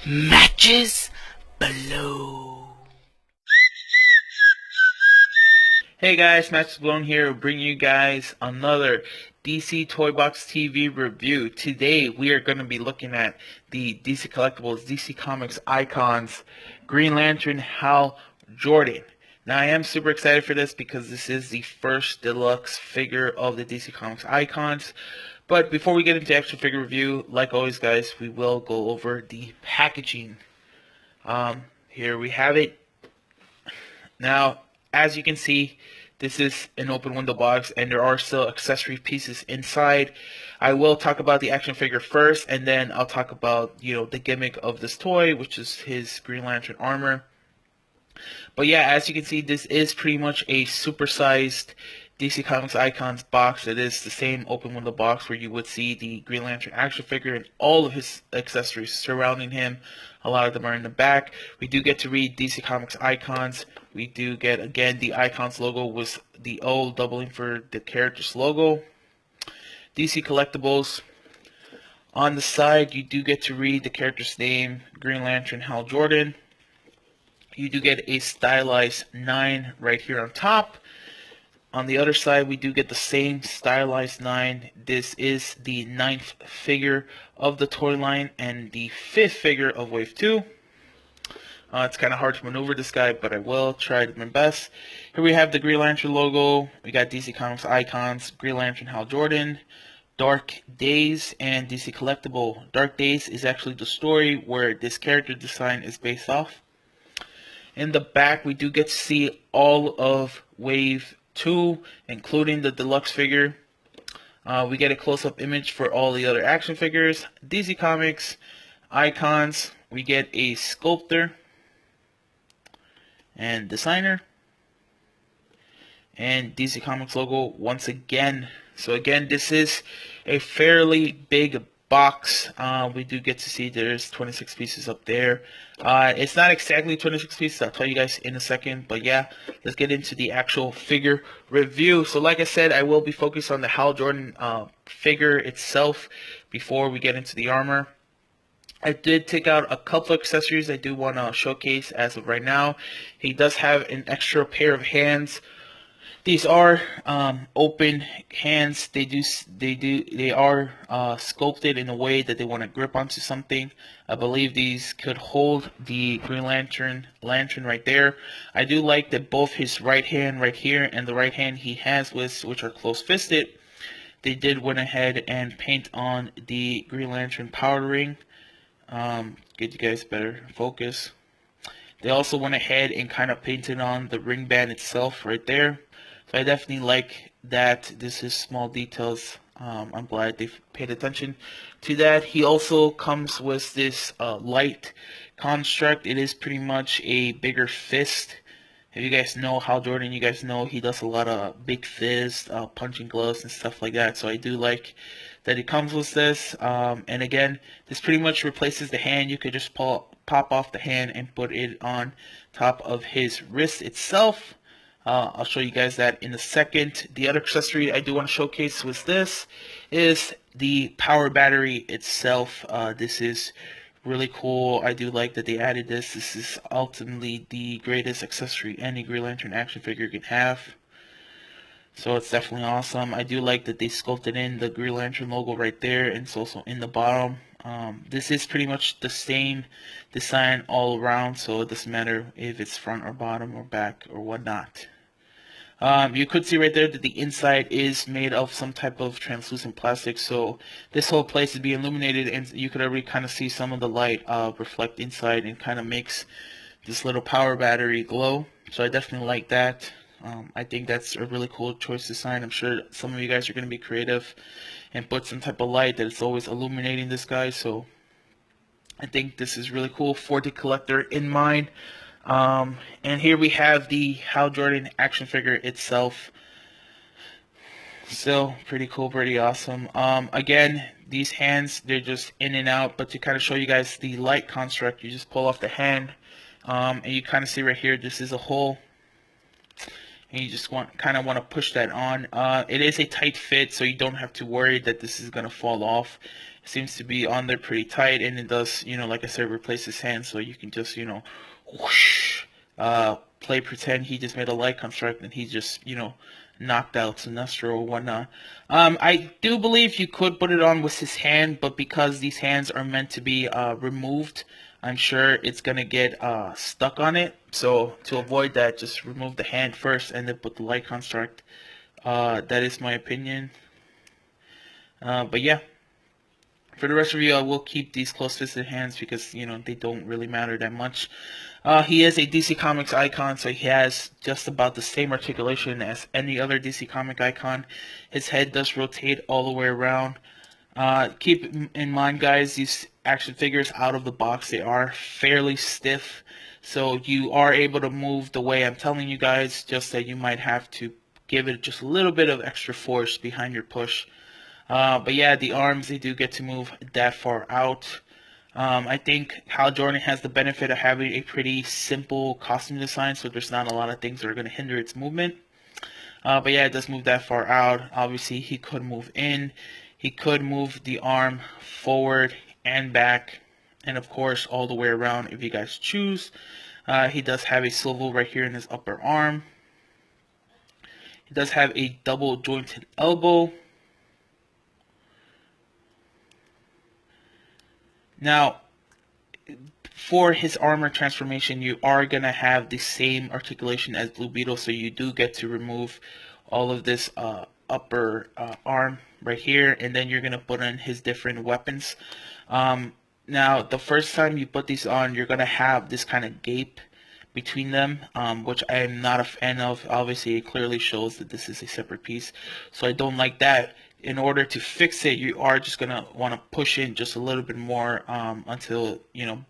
Matches Balone. Hey guys, Matches Balone here, bringing you guys another DC Toy Box TV review. Today we are going to be looking at the DC Collectibles, DC Comics Icons, Green Lantern Hal Jordan. Now I am super excited for this because this is the first deluxe figure of the DC Comics Icons. But before we get into action figure review, like always guys, we will go over the packaging. Here we have it. Now, as you can see, this is an open window box and there are still accessory pieces inside. I will talk about the action figure first, and then I'll talk about, the gimmick of this toy, which is his Green Lantern armor. But yeah, as you can see, this is pretty much a supersized DC Comics Icons box. It is the same open window box where you would see the Green Lantern action figure and all of his accessories surrounding him. A lot of them are in the back. We do get to read DC Comics Icons. We do get, again, the Icons logo with the O doubling for the character's logo. DC Collectibles. On the side, you do get to read the character's name, Green Lantern Hal Jordan. You do get a stylized 9 right here on top. On the other side, we do get the same stylized 9. This is the 9th figure of the toy line and the 5th figure of Wave 2. It's kind of hard to maneuver this guy, but I will try my best. Here we have the Green Lantern logo. We got DC Comics Icons, Green Lantern Hal Jordan, Dark Days, and DC Collectible. Dark Days is actually the story where this character design is based off. In the back, we do get to see all of Wave 2, including the deluxe figure. We get a close-up image for all the other action figures. DC Comics Icons, we get a sculptor and designer. And DC Comics logo once again. So again, this is a fairly big box. We do get to see there's 26 pieces up there. It's not exactly 26 pieces. I'll tell you guys in a second. But yeah, let's get into the actual figure review. So like I said, I will be focused on the Hal Jordan figure itself before we get into the armor. I did take out a couple of accessories I do want to showcase as of right now. He does have an extra pair of hands. These are open hands. They are sculpted in a way that they want to grip onto something. I believe these could hold the Green Lantern right there. I do like that both his right hand right here and the right hand he has which are close fisted. They did went ahead and paint on the Green Lantern powder ring. Get you guys better focus. They also went ahead and kind of painted on the ring band itself right there. So I definitely like that. This is small details. I'm glad they've paid attention to that. He also comes with this light construct. It is pretty much a bigger fist. If you guys know Hal Jordan, you guys know he does a lot of big fist, punching gloves and stuff like that. So I do like that it comes with this. And again, this pretty much replaces the hand. You could just pop off the hand and put it on top of his wrist itself. I'll show you guys that in a second. The other accessory I do want to showcase was this, is the power battery itself. This is really cool. I do like that they added this. This is ultimately the greatest accessory any Green Lantern action figure can have. So it's definitely awesome. I do like that they sculpted in the Green Lantern logo right there, and it's also in the bottom. This is pretty much the same design all around, so it doesn't matter if it's front or bottom or back or whatnot. You could see right there that the inside is made of some type of translucent plastic, so this whole place is being illuminated, and you could already kind of see some of the light reflect inside and kind of makes this little power battery glow. So I definitely like that. I think that's a really cool choice design. I'm sure some of you guys are going to be creative and put some type of light that is always illuminating this guy. So I think this is really cool for the collector in mind. And here we have the Hal Jordan action figure itself. Still pretty cool, pretty awesome. Again, these hands, they're just in and out, but to kind of show you guys the light construct, you just pull off the hand, and you kind of see right here, this is a hole, and you just kind of want to push that on. It is a tight fit, so you don't have to worry that this is going to fall off. It seems to be on there pretty tight, and it does, like I said, replace his hand, so you can just, whoosh, play pretend he just made a light construct and he just, knocked out Sinestro or whatnot. I do believe you could put it on with his hand, but because these hands are meant to be removed, I'm sure it's gonna get stuck on it. So to avoid that, just remove the hand first and then put the light construct. That is my opinion. But yeah, for the rest of you, I will keep these close-fisted hands because, they don't really matter that much. He is a DC Comics icon, so he has just about the same articulation as any other DC comic icon. His head does rotate all the way around. Keep in mind, guys, these action figures out of the box, they are fairly stiff. So you are able to move the way I'm telling you guys, just that you might have to give it just a little bit of extra force behind your push. But yeah, the arms, they do get to move that far out. I think Hal Jordan has the benefit of having a pretty simple costume design, so there's not a lot of things that are going to hinder its movement. But yeah, it does move that far out. Obviously, he could move in. He could move the arm forward and back, and of course, all the way around if you guys choose. He does have a swivel right here in his upper arm. He does have a double jointed elbow. Now, for his armor transformation, you are going to have the same articulation as Blue Beetle, so you do get to remove all of this upper arm right here, and then you're going to put in his different weapons. Now, the first time you put these on, you're going to have this kind of gape between them, which I am not a fan of. Obviously, it clearly shows that this is a separate piece, so I don't like that. In order to fix it, you are just gonna want to push in just a little bit more until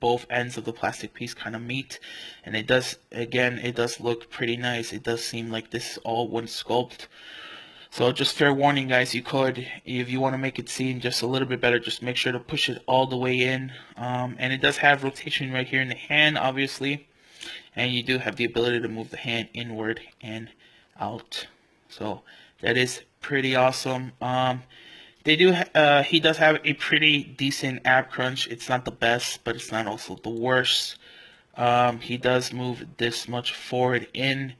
both ends of the plastic piece kind of meet, and it does. Again, it does look pretty nice. It does seem like this is all one sculpt. So just fair warning, guys. You could, if you want to make it seem just a little bit better, just make sure to push it all the way in. And it does have rotation right here in the hand, obviously, and you do have the ability to move the hand inward and out. So that is pretty awesome. He does have a pretty decent ab crunch. It's not the best, but it's not also the worst. He does move this much forward in.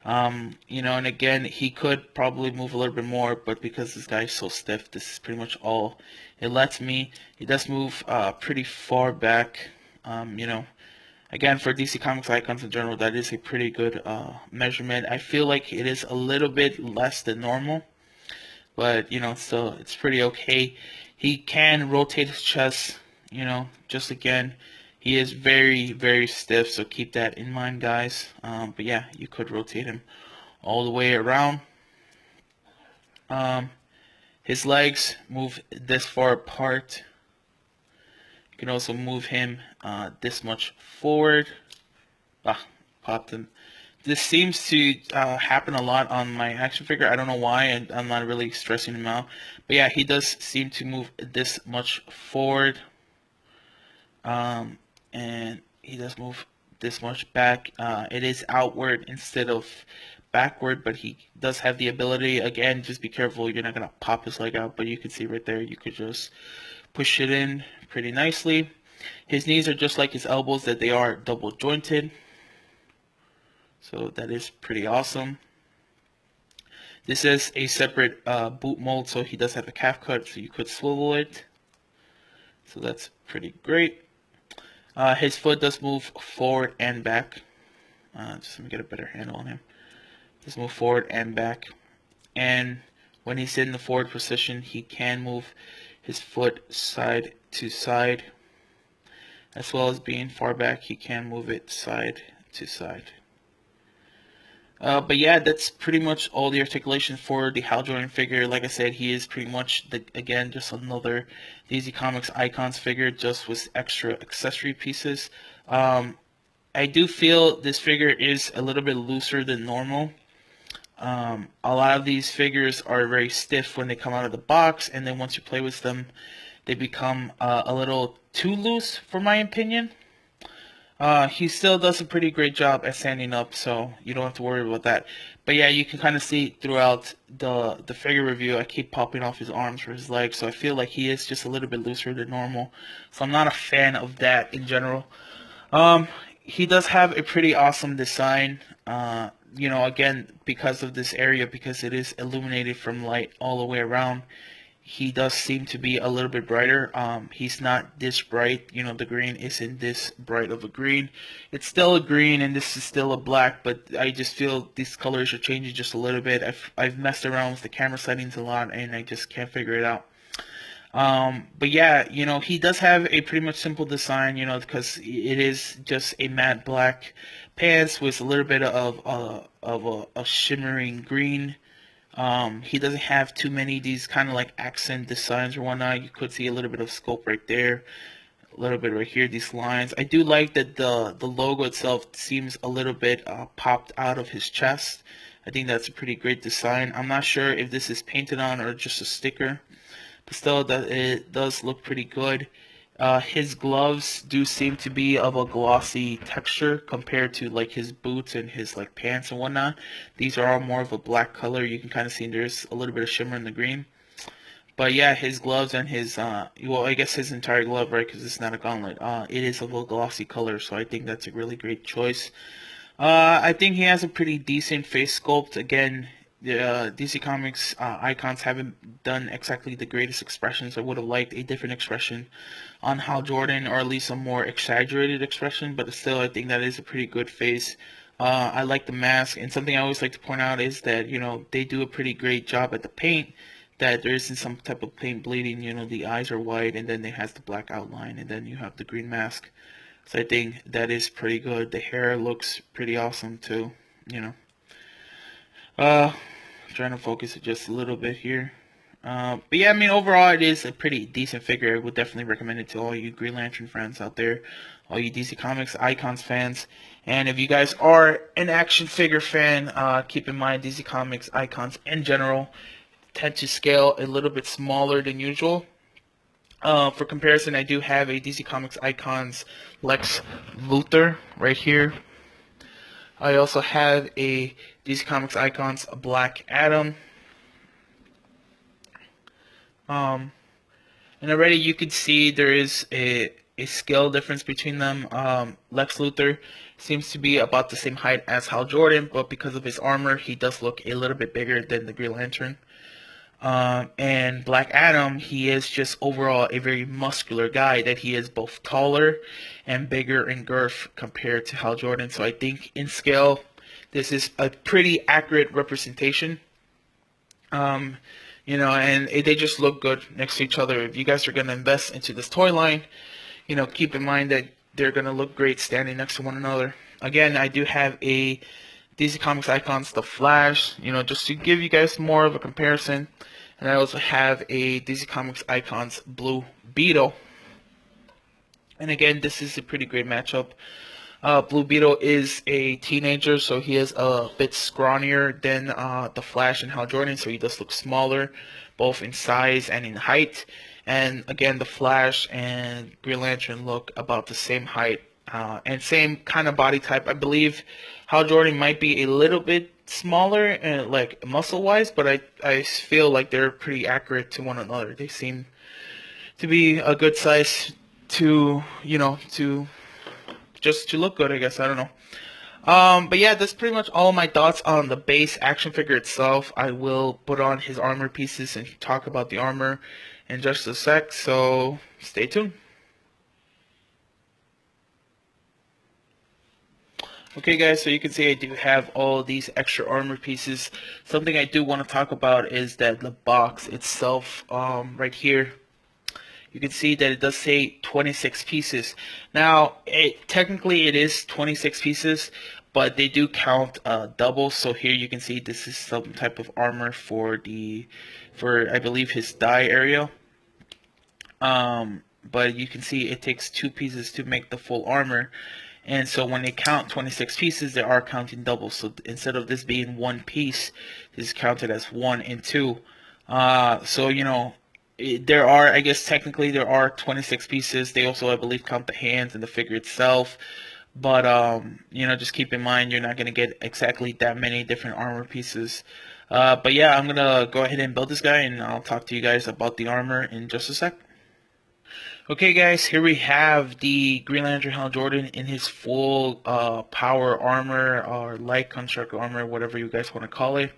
And again, he could probably move a little bit more, but because this guy's so stiff, this is pretty much all it lets me. He does move pretty far back. Again, for DC Comics icons in general, that is a pretty good measurement. I feel like it is a little bit less than normal, but still, it's pretty okay. He can rotate his chest, just again, he is very, very stiff, so keep that in mind, guys. But yeah, you could rotate him all the way around. His legs move this far apart. You can also move him this much forward. Popped him. This seems to happen a lot on my action figure. I don't know why, and I'm not really stressing him out. But yeah, he does seem to move this much forward. And he does move this much back. It is outward instead of backward, but he does have the ability. Again, just be careful. You're not going to pop his leg out, but you can see right there, you could just push it in pretty nicely. His knees are just like his elbows, that they are double jointed. So that is pretty awesome. This is a separate boot mold, so he does have a calf cut, so you could swivel it. So that's pretty great. His foot does move forward and back. Just let me get a better handle on him. Just move forward and back. And when he's in the forward position, he can move his foot side to side. As well as being far back, he can move it side to side. But yeah, that's pretty much all the articulation for the Hal Jordan figure. Like I said, he is pretty much, again, just another DC Comics Icons figure, just with extra accessory pieces. I do feel this figure is a little bit looser than normal. A lot of these figures are very stiff when they come out of the box, and then once you play with them, they become a little too loose, for my opinion. He still does a pretty great job at standing up, so you don't have to worry about that. But yeah, you can kind of see throughout the figure review, I keep popping off his arms or his legs, so I feel like he is just a little bit looser than normal. So I'm not a fan of that in general. Um, he does have a pretty awesome design. Again, because of this area, because it is illuminated from light all the way around, he does seem to be a little bit brighter. He's not this bright. The green isn't this bright of a green. It's still a green, and this is still a black. But I just feel these colors are changing just a little bit. I've messed around with the camera settings a lot, and I just can't figure it out. But yeah, he does have a pretty much simple design. Because it is just a matte black pants with a little bit of a shimmering green. He doesn't have too many of these kind of like accent designs or whatnot. You could see a little bit of scope right there, a little bit right here, these lines. I do like that the logo itself seems a little bit popped out of his chest. I think that's a pretty great design. I'm not sure if this is painted on or just a sticker, but still, that it does look pretty good. His gloves do seem to be of a glossy texture compared to like his boots and his like pants and whatnot. These are all more of a black color. You can kind of see there's a little bit of shimmer in the green. But yeah, his gloves and his well, I guess his entire glove, right? Because it's not a gauntlet. It is of a glossy color, so I think that's a really great choice. I think he has a pretty decent face sculpt. Again, the DC Comics icons haven't done exactly the greatest expressions. I would have liked a different expression on Hal Jordan, or at least a more exaggerated expression. But still, I think that is a pretty good face. I like the mask, and something I always like to point out is that they do a pretty great job at the paint. That there isn't some type of paint bleeding. The eyes are white, and then it has the black outline, and then you have the green mask. So I think that is pretty good. The hair looks pretty awesome too. You know. Uh, Trying to focus it just a little bit here. But yeah, I mean overall it is a pretty decent figure. I would definitely recommend it to all you Green Lantern fans out there, all you DC Comics Icons fans, and if you guys are an action figure fan, keep in mind DC Comics Icons in general tend to scale a little bit smaller than usual. For comparison, I do have a DC Comics Icons Lex Luthor right here. I also have a DC Comics Icons Black Adam. Um, and already you can see there is a scale difference between them. Lex Luthor seems to be about the same height as Hal Jordan, but because of his armor, he does look a little bit bigger than the Green Lantern. And Black Adam, he is just overall a very muscular guy, that he is both taller and bigger in girth compared to Hal Jordan. So I think in scale, this is a pretty accurate representation. Um, and they just look good next to each other. If you guys are going to invest into this toy line, keep in mind that they're going to look great standing next to one another. Again, I do have a DC Comics Icons The Flash, just to give you guys more of a comparison. And I also have a DC Comics Icons Blue Beetle. And again, this is a pretty great matchup. Blue Beetle is a teenager, so he is a bit scrawnier than the Flash and Hal Jordan, so he does look smaller, both in size and in height. And again, the Flash and Green Lantern look about the same height and same kind of body type. I believe Hal Jordan might be a little bit smaller and like muscle-wise, but I feel like they're pretty accurate to one another. They seem to be a good size to to just to look good, I guess. I don't know. But yeah, that's pretty much all my thoughts on the base action figure itself. I will put on his armor pieces and talk about the armor in just a sec, so stay tuned. Okay guys, so you can see I do have all these extra armor pieces. Something I do want to talk about is that the box itself, right here, you can see that it does say 26 pieces. Now, technically it is 26 pieces, but they do count double. So here you can see this is some type of armor for I believe his thigh area. But you can see it takes two pieces to make the full armor. And so when they count 26 pieces, they are counting double. So instead of this being one piece, this is counted as one and two. So there are, I guess technically there are 26 pieces. They also, I believe, count the hands and the figure itself. But just keep in mind you're not gonna get exactly that many different armor pieces. But yeah, I'm gonna go ahead and build this guy, and I'll talk to you guys about the armor in just a sec. Okay, guys, here we have the Green Lantern Hal Jordan in his full power armor or light construct armor, whatever you guys want to call it.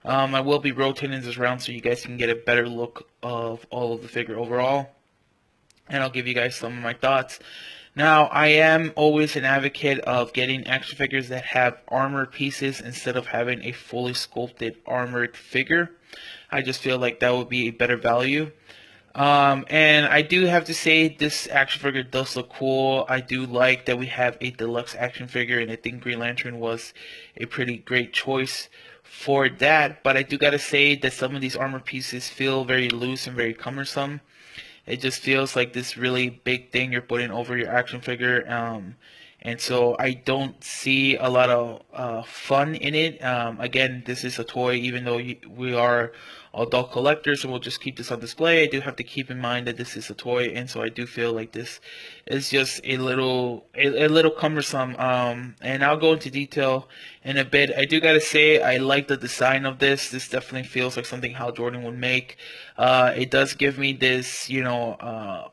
I will be rotating this around so you guys can get a better look of all of the figure overall, and I'll give you guys some of my thoughts. Now, I am always an advocate of getting action figures that have armor pieces instead of having a fully sculpted armored figure. I just feel like that would be a better value. And I do have to say this action figure does look cool. I do like that we have a deluxe action figure, and I think Green Lantern was a pretty great choice for that. But I do gotta say that some of these armor pieces feel very loose and very cumbersome. It just feels like this really big thing you're putting over your action figure. And so I don't see a lot of fun in it. Again, this is a toy, even though we are adult collectors, and we'll just keep this on display. I do have to keep in mind that this is a toy, and so I do feel like this is just a little cumbersome. And I'll go into detail in a bit. I do gotta say I like the design of this. This definitely feels like something Hal Jordan would make. It does give me this,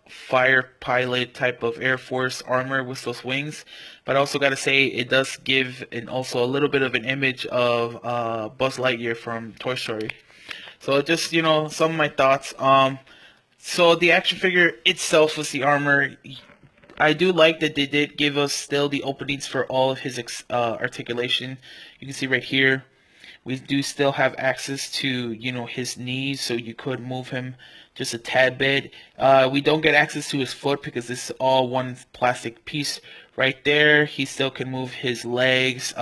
fire pilot type of Air Force armor with those wings. But I also got to say, it does give also a little bit of an image of Buzz Lightyear from Toy Story. So just, some of my thoughts. So the action figure itself was the armor. I do like that they did give us still the openings for all of his articulation. You can see right here. We do still have access to, his knees, so you could move him just a tad bit. We don't get access to his foot because this is all one plastic piece right there. He still can move his legs.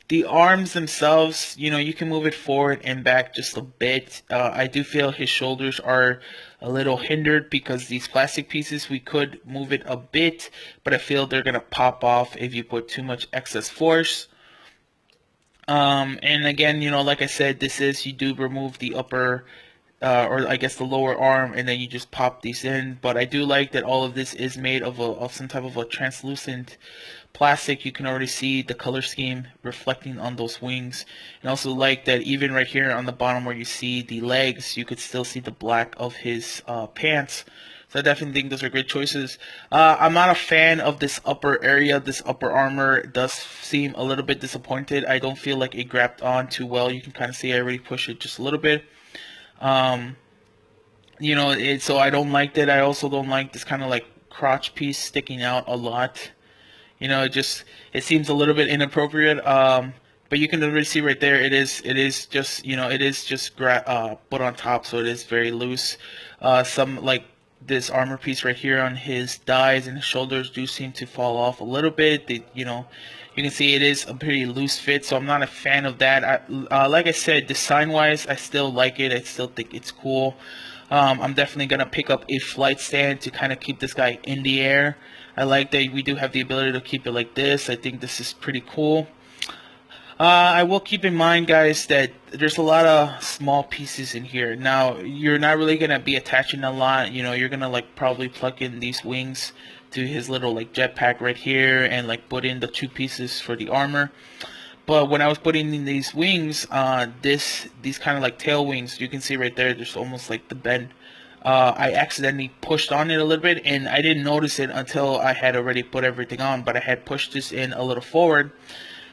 The arms themselves, you can move it forward and back just a bit. I do feel his shoulders are a little hindered because these plastic pieces, we could move it a bit, but I feel they're going to pop off if you put too much excess force. And again, like I said, this is you do remove the upper, or I guess the lower arm, and then you just pop these in. But I do like that all of this is made of some type of a translucent plastic. You can already see the color scheme reflecting on those wings, and also like that even right here on the bottom where you see the legs, you could still see the black of his pants. So I definitely think those are great choices. I'm not a fan of this upper area. This upper armor does seem a little bit disappointed. I don't feel like it grabbed on too well. You can kind of see I already pushed it just a little bit. Um, so I don't like that. I also don't like this kind of like crotch piece sticking out a lot. It seems a little bit inappropriate. But you can already see right there, it is just put on top, so it is very loose. Some like this armor piece right here on his thighs and his shoulders do seem to fall off a little bit. You can see it is a pretty loose fit, so I'm not a fan of that. Like I said, design wise, I still like it. I still think it's cool. I'm definitely gonna pick up a flight stand to kind of keep this guy in the air. I like that we do have the ability to keep it like this. I think this is pretty cool. I will keep in mind, guys, that there's a lot of small pieces in here. Now, you're not really gonna be attaching a lot. You're gonna like probably plug in these wings to his little like jetpack right here, and like put in the two pieces for the armor. But when I was putting in these wings, these kind of like tail wings, you can see right there, there's almost like the bend. I accidentally pushed on it a little bit, and I didn't notice it until I had already put everything on. But I had pushed this in a little forward,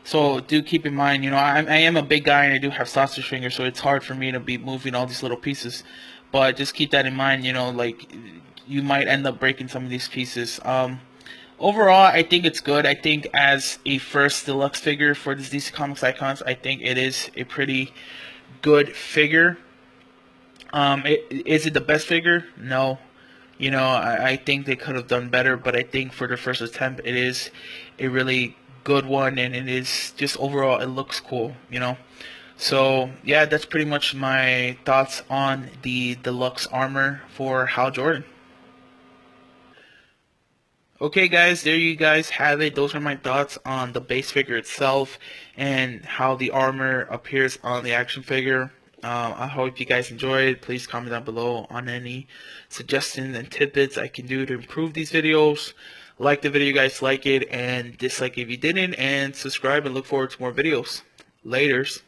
so do keep in mind, I am a big guy and I do have sausage fingers, so it's hard for me to be moving all these little pieces. But just keep that in mind, like you might end up breaking some of these pieces. Overall, I think it's good. I think as a first deluxe figure for this DC Comics Icons, I think it is a pretty good figure. Is it the best figure? No. I think they could have done better, but I think for the first attempt, it is a really good one, and it is just overall, it looks cool. So, yeah, that's pretty much my thoughts on the deluxe armor for Hal Jordan. Okay, guys, there you guys have it. Those are my thoughts on the base figure itself and how the armor appears on the action figure. I hope you guys enjoyed. Please comment down below on any suggestions and tidbits I can do to improve these videos. Like the video, guys, like it, and dislike if you didn't, and subscribe and look forward to more videos. Laters.